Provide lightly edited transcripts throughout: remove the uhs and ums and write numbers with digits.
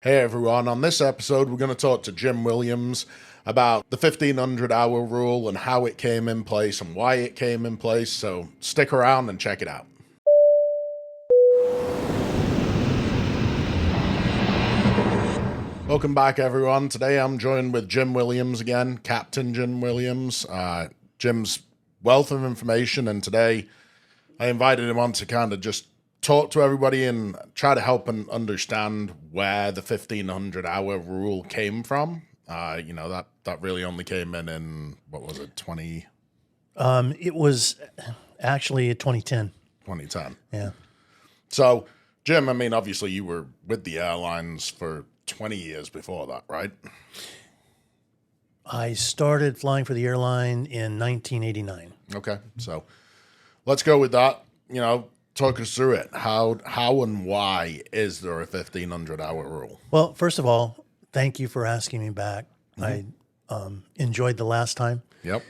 Hey everyone, on this episode we're going to talk to Jim Williams about the 1500-hour rule and how it came in place and why it came in place, so stick around and check it out. Welcome back everyone. Today I'm joined with Jim Williams again, Captain Jim Williams. Jim's wealth of information, and today I invited him on to kind of just talk to everybody and try to help and understand where the 1500-hour rule came from. That really only came in what was it, 2010? It was actually 2010. 2010. Yeah. So, Jim, I mean, obviously you were with the airlines for 20 years before that, right? I started flying for the airline in 1989. Okay, so let's go with that. Talk us through it. How and why is there a 1500-hour rule? Well, first of all, thank you for asking me back. I enjoyed the last time. Yep.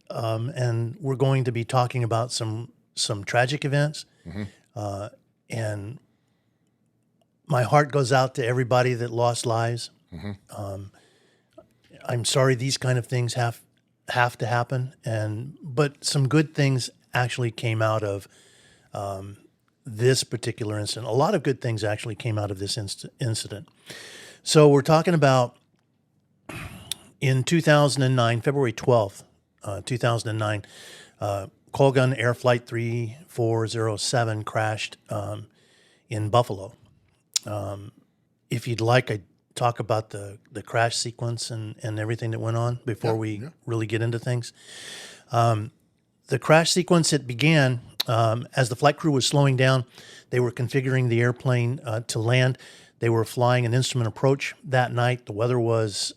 And we're going to be talking about some tragic events. And my heart goes out to everybody that lost lives. I'm sorry these kind of things have to happen, but some good things actually came out of this particular incident. A lot of good things actually came out of this incident. So we're talking about in 2009, February 12th, 2009, Colgan Air Flight 3407 crashed in Buffalo. If you'd like, I'd talk about the crash sequence and everything that went on before we really get into things. The crash sequence, it began as the flight crew was slowing down. They were configuring the airplane to land. They were flying an instrument approach that night. The weather was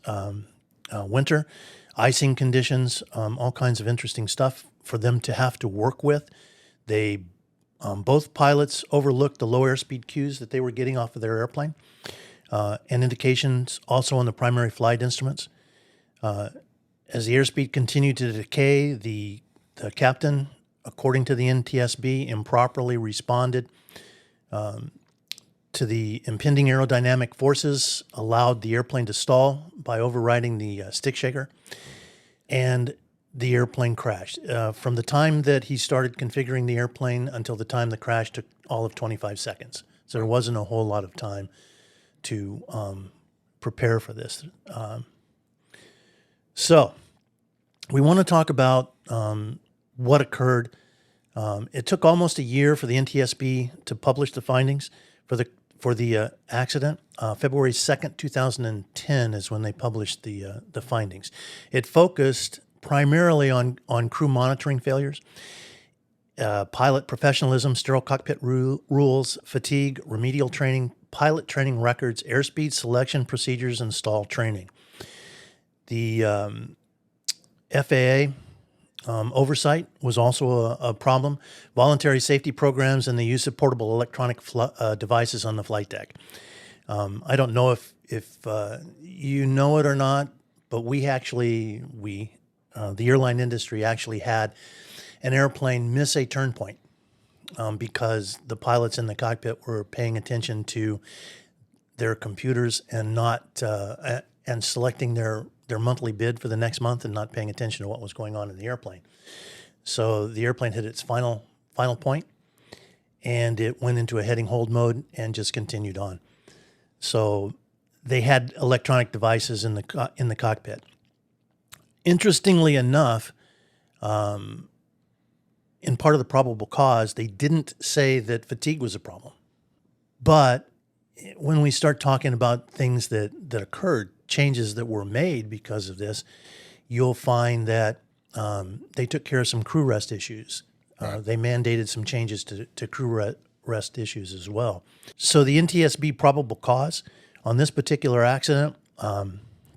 winter, icing conditions, all kinds of interesting stuff for them to have to work with. They both pilots overlooked the low airspeed cues that they were getting off of their airplane and indications also on the primary flight instruments. As the airspeed continued to decay, the captain, according to the NTSB, improperly responded to the impending aerodynamic forces, allowed the airplane to stall by overriding the stick shaker, and the airplane crashed. From the time that he started configuring the airplane until the time the crash took all of 25 seconds. So there wasn't a whole lot of time to prepare for this. So we want to talk about what occurred. It took almost a year for the NTSB to publish the findings for the accident. February 2nd, 2010 is when they published the findings. It focused primarily on crew monitoring failures, pilot professionalism, sterile cockpit rules, fatigue, remedial training, pilot training records, airspeed selection procedures, and stall training. The FAA oversight was also a problem. Voluntary safety programs and the use of portable electronic devices on the flight deck. I don't know if you know it or not, but the airline industry actually had an airplane miss a turn point because the pilots in the cockpit were paying attention to their computers and not and selecting their monthly bid for the next month and not paying attention to what was going on in the airplane. So the airplane hit its final point, and it went into a heading hold mode and just continued on. So they had electronic devices in the cockpit. Interestingly enough, in part of the probable cause, they didn't say that fatigue was a problem. But when we start talking about things that occurred, changes that were made because of this, you'll find that they took care of some crew rest issues. They mandated some changes to crew rest issues as well. So the NTSB probable cause on this particular accident,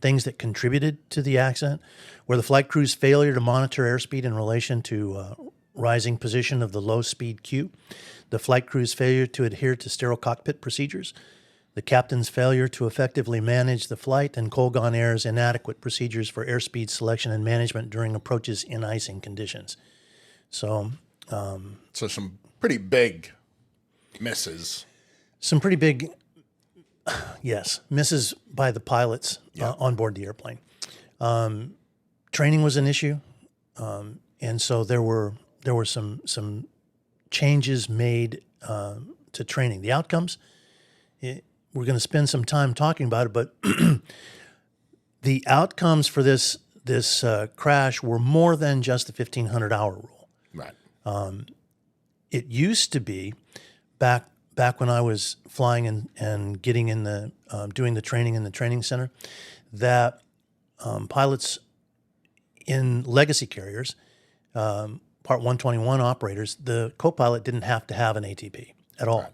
things that contributed to the accident, were the flight crew's failure to monitor airspeed in relation to rising position of the low speed cue, the flight crew's failure to adhere to sterile cockpit procedures, the captain's failure to effectively manage the flight, and Colgan Air's inadequate procedures for airspeed selection and management during approaches in icing conditions. So some pretty big misses. Some pretty big Yes, misses by the pilots on board the airplane. Training was an issue, and so there were some changes made to training. The outcomes, we're going to spend some time talking about it, but the outcomes for this crash were more than just the 1,500-hour rule. Right. It used to be back when I was flying and getting in the doing the training in the training center, that pilots in legacy carriers, Part 121 operators, the co-pilot didn't have to have an ATP at all. Right.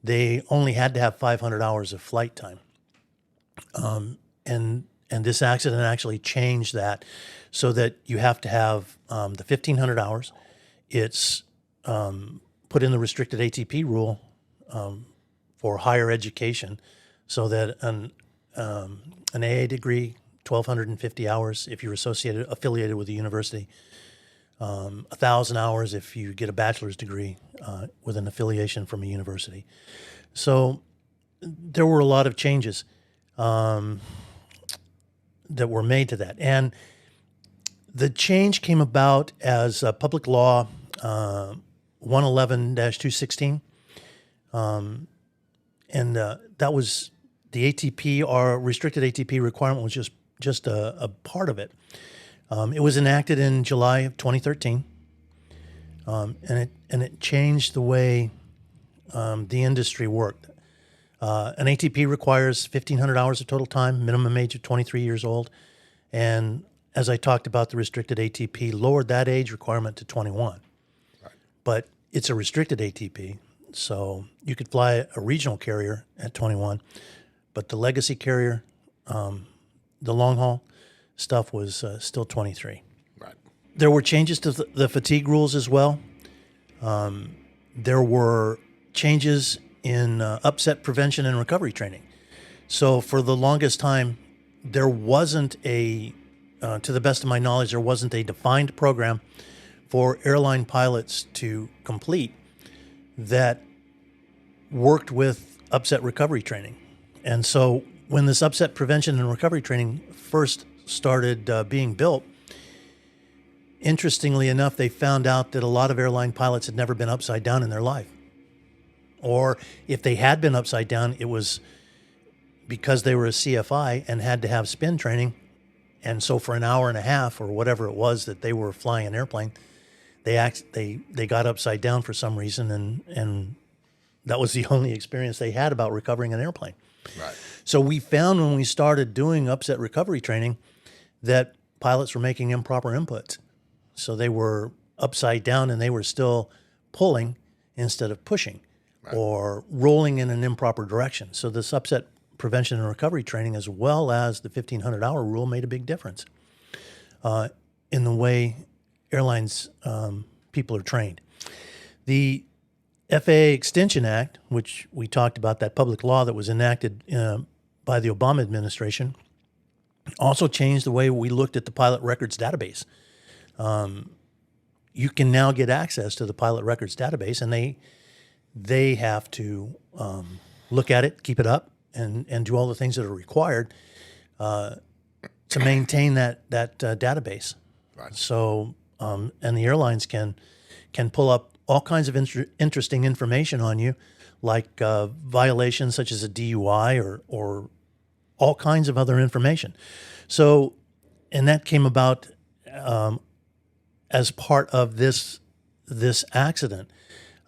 They only had to have 500 hours of flight time. And this accident actually changed that so that you have to have the 1,500 hours. It's put in the restricted ATP rule for higher education, so that an AA degree, 1,250 hours if you're affiliated with a university, 1,000 hours if you get a bachelor's degree with an affiliation from a university. So there were a lot of changes that were made to that. And the change came about as Public Law 111-216. And that was the ATP, or restricted ATP requirement was just a part of it. It was enacted in July of 2013, and it changed the way the industry worked. An ATP requires 1,500 hours of total time, minimum age of 23 years old, and as I talked about, the restricted ATP lowered that age requirement to 21. Right. But it's a restricted ATP, so you could fly a regional carrier at 21, but the legacy carrier, the long haul stuff was still 23. Right. There were changes to the fatigue rules as well. There were changes in upset prevention and recovery training. So for the longest time, there wasn't to the best of my knowledge, there wasn't a defined program for airline pilots to complete that worked with upset recovery training. And so when this upset prevention and recovery training first started being built, interestingly enough, they found out that a lot of airline pilots had never been upside down in their life. Or if they had been upside down, it was because they were a CFI and had to have spin training. And so for an hour and a half or whatever it was that they were flying an airplane, they got upside down for some reason, and that was the only experience they had about recovering an airplane. Right. So we found when we started doing upset recovery training that pilots were making improper inputs. So they were upside down and they were still pulling instead of pushing, right, or rolling in an improper direction. So this upset prevention and recovery training, as well as the 1,500-hour rule, made a big difference in the way airlines people are trained. The FAA Extension Act, which we talked about, that public law that was enacted by the Obama administration, also changed the way we looked at the pilot records database. You can now get access to the pilot records database, and they have to look at it, keep it up, and do all the things that are required to maintain that database. Right. So, and the airlines can pull up all kinds of interesting information on you, like violations such as a DUI or all kinds of other information. So, and that came about as part of this accident.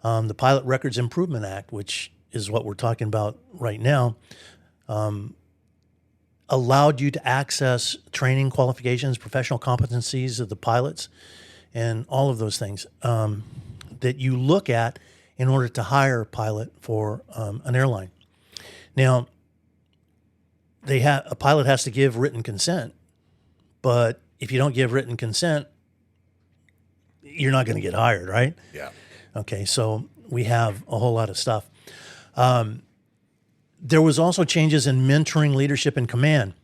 The Pilot Records Improvement Act, which is what we're talking about right now, allowed you to access training qualifications, professional competencies of the pilots, and all of those things that you look at in order to hire a pilot for an airline. Now, a pilot has to give written consent, but if you don't give written consent, you're not going to get hired, right? Yeah. Okay, so we have a whole lot of stuff. There was also changes in mentoring, leadership, and command.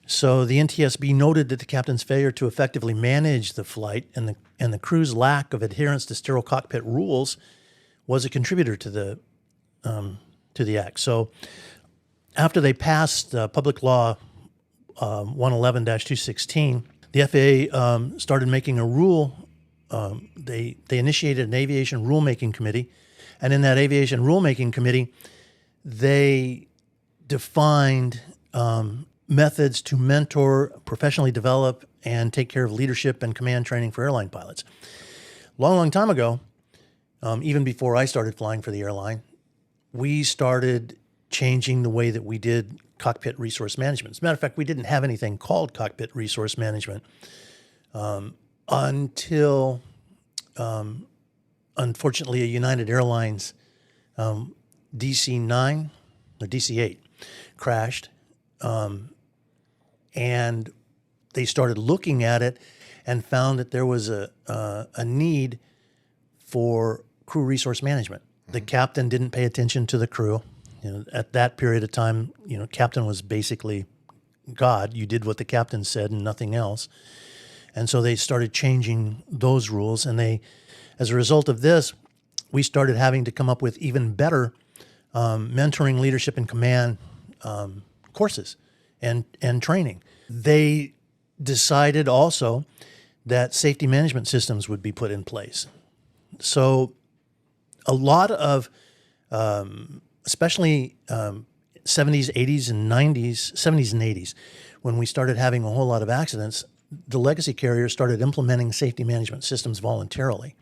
So the NTSB noted that the captain's failure to effectively manage the flight and the crew's lack of adherence to sterile cockpit rules was a contributor to the act. So after they passed Public Law 111-216, the FAA started making a rule. They initiated an aviation rulemaking committee, and in that aviation rulemaking committee, they defined methods to mentor, professionally develop, and take care of leadership and command training for airline pilots. Long, long time ago, even before I started flying for the airline, we started changing the way that we did cockpit resource management. As a matter of fact, we didn't have anything called cockpit resource management until, unfortunately, a United Airlines DC-9 or DC-8 crashed, and they started looking at it and found that there was a need for crew resource management. The captain didn't pay attention to the crew. At that period of time, captain was basically God. You did what the captain said and nothing else. And so they started changing those rules. And as a result of this, we started having to come up with even better mentoring, leadership, and command courses and training. They decided also that safety management systems would be put in place. So a lot of, especially 70s, 80s, and 90s, 70s and 80s, when we started having a whole lot of accidents, the legacy carriers started implementing safety management systems voluntarily.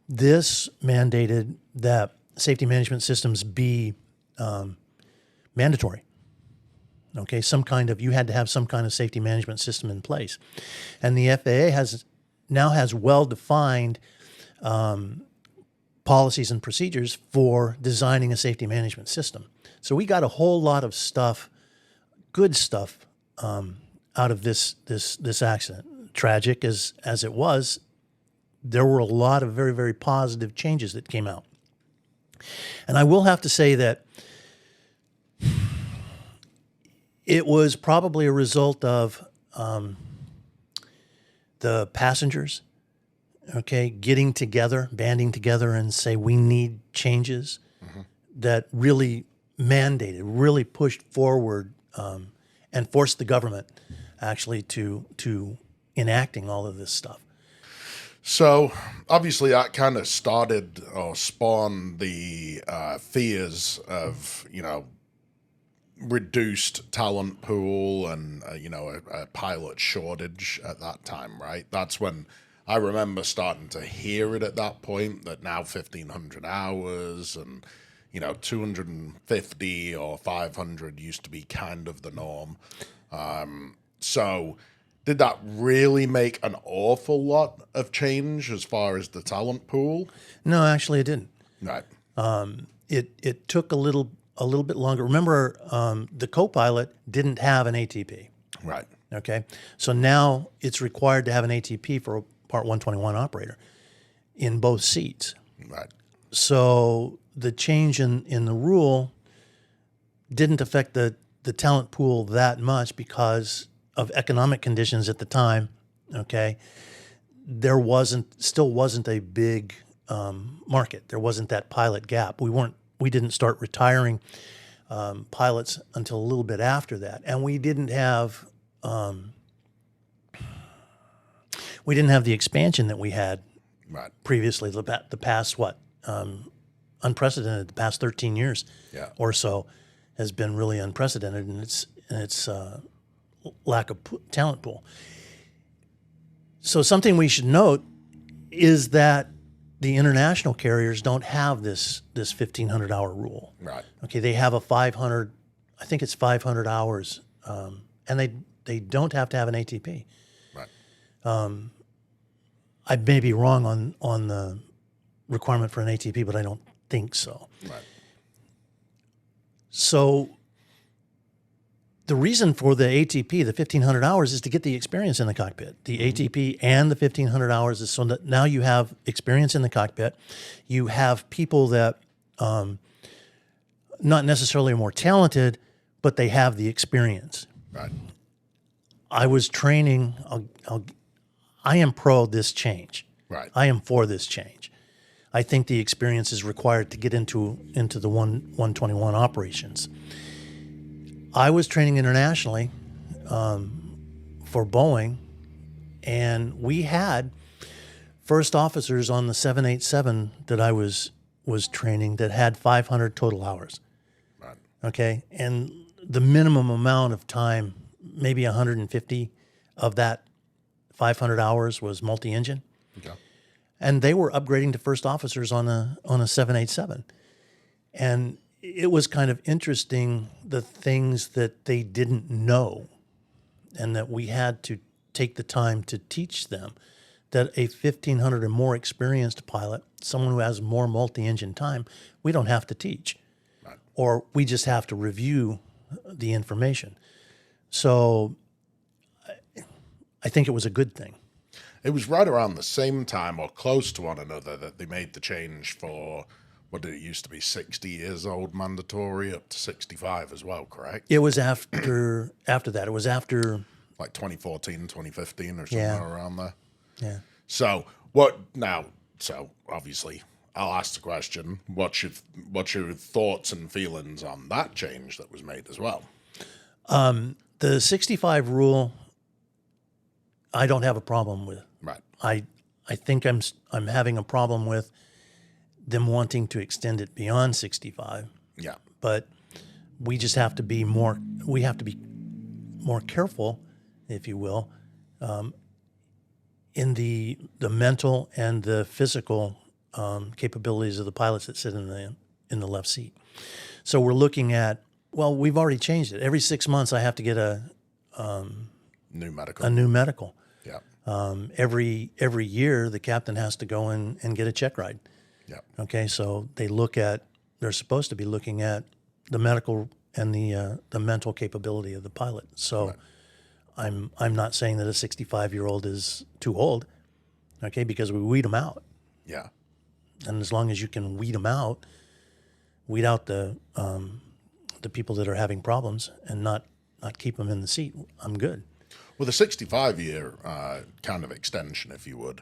This mandated that safety management systems be mandatory. Okay, you had to have some kind of safety management system in place. And the FAA now has well-defined policies and procedures for designing a safety management system. So we got a whole lot of stuff, good stuff, out of this accident. Tragic as it was, there were a lot of very, very positive changes that came out. And I will have to say that it was probably a result of the passengers, getting together, banding together and say, we need changes that really mandated, really pushed forward and forced the government actually to enacting all of this stuff. So obviously that kind of started or spawned the fears of, reduced talent pool and, a pilot shortage at that time, right? That's when I remember starting to hear it at that point, that now 1,500 hours and, 250 or 500 used to be kind of the norm. So did that really make an awful lot of change as far as the talent pool? No, actually it didn't. Right. It took a little bit longer. Remember, the co-pilot didn't have an ATP. Right. Okay. So now it's required to have an ATP for a Part 121 operator in both seats. Right. So the change in the rule didn't affect the talent pool that much because of economic conditions at the time. Okay. There still wasn't a big market. There wasn't that pilot gap. We didn't start retiring pilots until a little bit after that, and we didn't have the expansion that we had previously. The past unprecedented. The past 13 years or so has been really unprecedented, and its lack of talent pool. So something we should note is that the international carriers don't have this 1,500-hour rule. Right. Okay, they have a 500. I think it's 500 hours, and they don't have to have an ATP. Right. I may be wrong on the requirement for an ATP, but I don't think so. Right. So the reason for the ATP, the 1,500 hours, is to get the experience in the cockpit. The ATP and the 1,500 hours is so that now you have experience in the cockpit. You have people that not necessarily more talented, but they have the experience. Right. I was training. I am pro this change. Right. I am for this change. I think the experience is required to get into the 121 operations. I was training internationally for Boeing, and we had first officers on the 787 that I was training that had 500 total hours. Right. Okay, and the minimum amount of time, maybe 150 of that 500 hours, was multi-engine. Okay. And they were upgrading to first officers on a 787. And it was kind of interesting, the things that they didn't know and that we had to take the time to teach them, that a 1,500 or more experienced pilot, someone who has more multi-engine time, we don't have to teach. Right. Or we just have to review the information. So I think it was a good thing. It was right around the same time or close to one another that they made the change for, what did it used to be, 60 years old mandatory up to 65 as well, correct? It was after that. It was after, Like 2014, 2015 or somewhere around there. yeah. So what now? So obviously, I'll ask the question: what's your thoughts and feelings on that change that was made as well? The 65 rule, I don't have a problem with. Right. I think I'm having a problem with them wanting to extend it beyond 65. Yeah. But we just have to be more. We have to be more careful, if you will, in the mental and the physical capabilities of the pilots that sit in the left seat. So we're looking at, well, we've already changed it. Every 6 months, I have to get a New medical. new medical. Yeah. Every year, the captain has to go in and get a check ride. Yeah. Okay, so they're supposed to be looking at the medical and the mental capability of the pilot. So Right. I'm not saying that a 65-year-old is too old, okay, because we weed them out. Yeah. And as long as you can weed out the people that are having problems and not keep them in the seat, I'm good. Well, the 65-year kind of extension, if you would,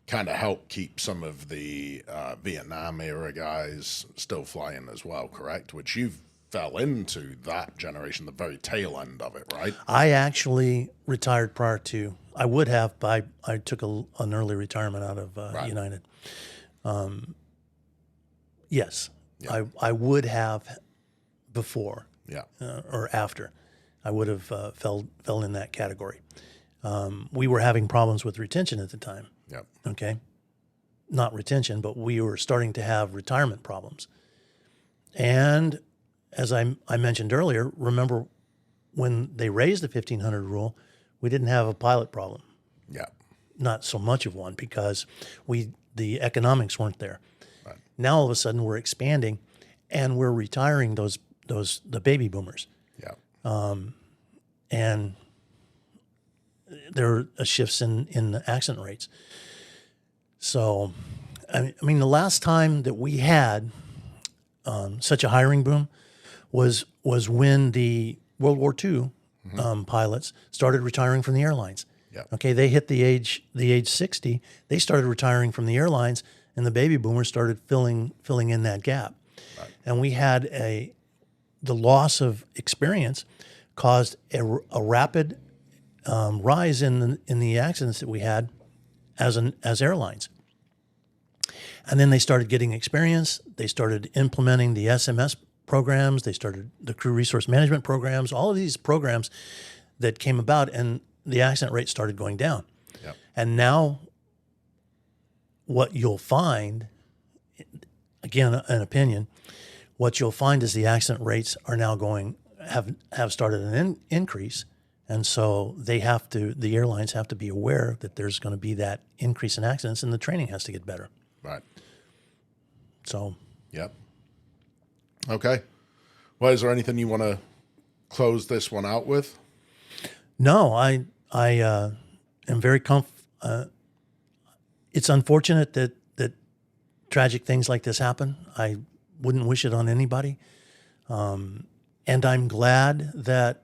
kind of help keep some of the Vietnam era guys still flying as well, correct? Which you fell into that generation, the very tail end of it, right? I actually retired prior to. I would have, but I took an early retirement out of United. Yes, Yeah. I would have before Yeah. or after. I would have fell in that category. We were having problems with retention at the time. Yeah. Okay, not retention, but we were starting to have retirement problems. And as I mentioned earlier, remember when they raised the 1,500 rule, we didn't have a pilot problem. Yeah. Not so much of one because the economics weren't there. Right. Now all of a sudden we're expanding, and we're retiring the baby boomers, Yeah. and there are shifts in the accident rates. So, I mean, the last time that we had such a hiring boom was when the World War II pilots started retiring from the airlines. Yeah. Okay, they hit the age 60. They started retiring from the airlines, and the baby boomers started filling in that gap. Right. And we had the loss of experience caused a rapid rise in the accidents that we had as airlines. And then they started getting experience. They started implementing the SMS programs. They started the crew resource management programs. All of these programs that came about, and the accident rate started going down. Yep. And now what you'll find, again, an opinion, what you'll find is the accident rates are now have started an increase. And so the airlines have to be aware that there's going to be that increase in accidents, and the training has to get better. Right. So, Yep. Okay. Well, is there anything you want to close this one out with? no, I am very it's unfortunate that tragic things like this happen. I wouldn't wish it on anybody. And I'm glad that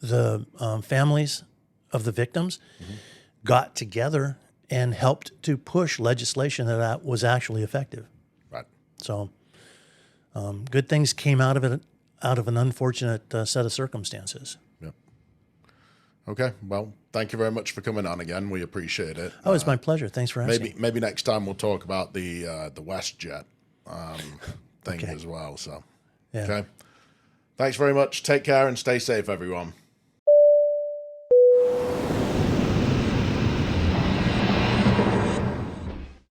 the families of the victims got together and helped to push legislation that was actually effective. Right. So good things came out of it. out of an unfortunate set of circumstances. Yep. Okay. Well, thank you very much for coming on again. We appreciate it. Oh, it's my pleasure. Thanks for asking. Maybe next time we'll talk about the WestJet thing Okay. as well. So, Yeah. okay. Thanks very much. Take care and stay safe, everyone.